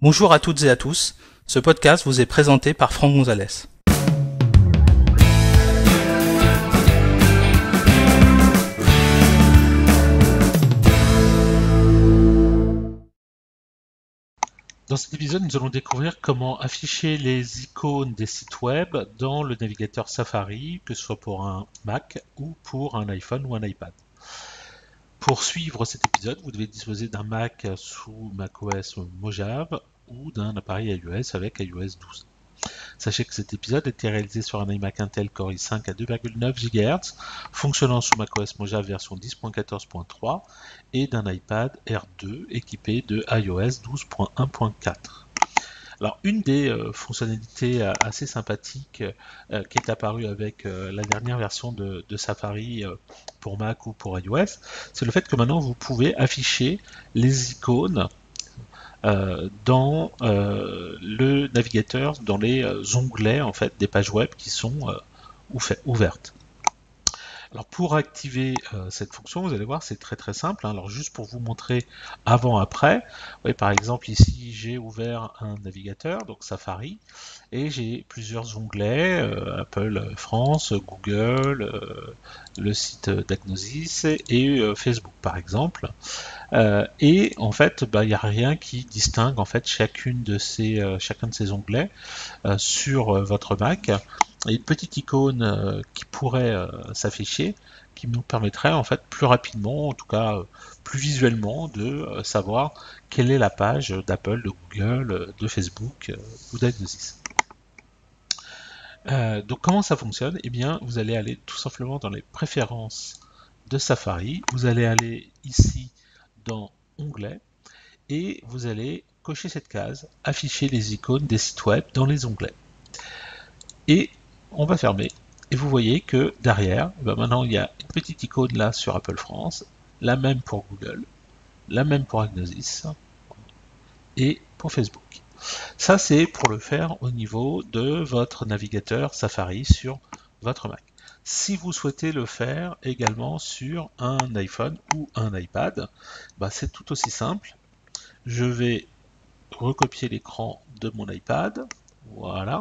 Bonjour à toutes et à tous, ce podcast vous est présenté par Franck Gonzalez. Dans cet épisode, nous allons découvrir comment afficher les icônes des sites web dans le navigateur Safari, que ce soit pour un Mac ou pour un iPhone ou un iPad. Pour suivre cet épisode, vous devez disposer d'un Mac sous macOS Mojave ou d'un appareil iOS avec iOS 12. Sachez que cet épisode a été réalisé sur un iMac Intel Core i5 à 2,9 GHz, fonctionnant sous macOS Mojave version 10.14.3 et d'un iPad R2 équipé de iOS 12.1.4. Alors, une des fonctionnalités assez sympathiques qui est apparue avec la dernière version de Safari pour Mac ou pour iOS, c'est le fait que maintenant vous pouvez afficher les icônes dans le navigateur, dans les onglets en fait des pages web qui sont ouvertes. Alors pour activer cette fonction, vous allez voir, c'est très simple. Alors juste pour vous montrer avant-après, vous voyez, par exemple ici j'ai ouvert un navigateur, donc Safari, et j'ai plusieurs onglets, Apple France, Google, le site d'Agnosis et Facebook par exemple. Et en fait, il n'y a rien qui distingue en fait chacun de ces onglets sur votre Mac. Et une petite icône qui pourrait s'afficher, qui nous permettrait en fait plus rapidement, en tout cas plus visuellement, de savoir quelle est la page d'Apple, de Google, de Facebook ou d'Agnosis. Donc comment ça fonctionne? Eh bien, vous allez aller tout simplement dans les préférences de Safari, vous allez aller ici dans Onglets, et vous allez cocher cette case, afficher les icônes des sites web dans les onglets. Et on va fermer, et vous voyez que derrière, maintenant il y a une petite icône là sur Apple France, la même pour Google, la même pour Agnosis, et pour Facebook. Ça c'est pour le faire au niveau de votre navigateur Safari sur votre Mac. Si vous souhaitez le faire également sur un iPhone ou un iPad, c'est tout aussi simple. Je vais recopier l'écran de mon iPad, voilà,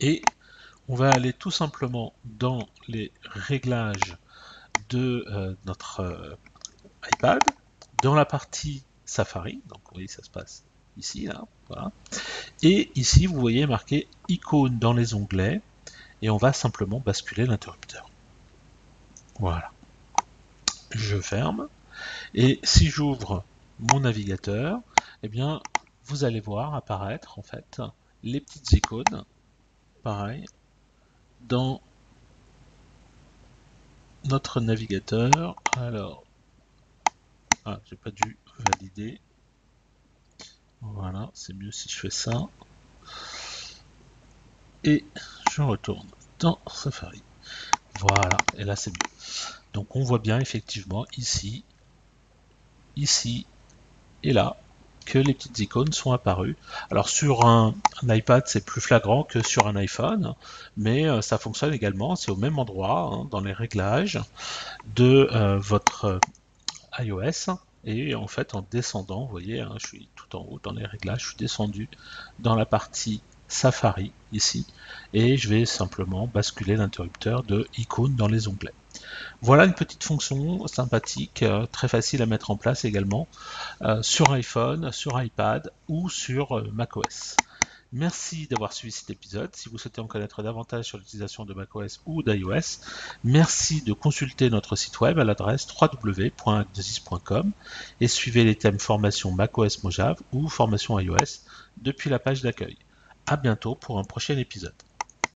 et on va aller tout simplement dans les réglages de notre iPad, dans la partie Safari, donc vous voyez ça se passe ici, là, voilà, et ici vous voyez marqué icône dans les onglets, et on va simplement basculer l'interrupteur. Voilà. Je ferme, et si j'ouvre mon navigateur, eh bien vous allez voir apparaître en fait les petites icônes, pareil, dans notre navigateur. Alors, j'ai pas dû valider. Voilà, c'est mieux si je fais ça. Et je retourne dans Safari. Voilà, et là c'est mieux. Donc on voit bien effectivement ici et là que les petites icônes sont apparues. Alors sur un iPad c'est plus flagrant que sur un iPhone, mais ça fonctionne également, c'est au même endroit, dans les réglages de votre iOS. Et en fait en descendant, vous voyez, je suis tout en haut dans les réglages, je suis descendu dans la partie Safari ici, et je vais simplement basculer l'interrupteur de icône dans les onglets. Voilà une petite fonction sympathique, très facile à mettre en place également sur iPhone, sur iPad ou sur macOS. Merci d'avoir suivi cet épisode. Si vous souhaitez en connaître davantage sur l'utilisation de macOS ou d'iOS, merci de consulter notre site web à l'adresse www.agnosis.com et suivez les thèmes formation macOS Mojave ou formation iOS depuis la page d'accueil. À bientôt pour un prochain épisode.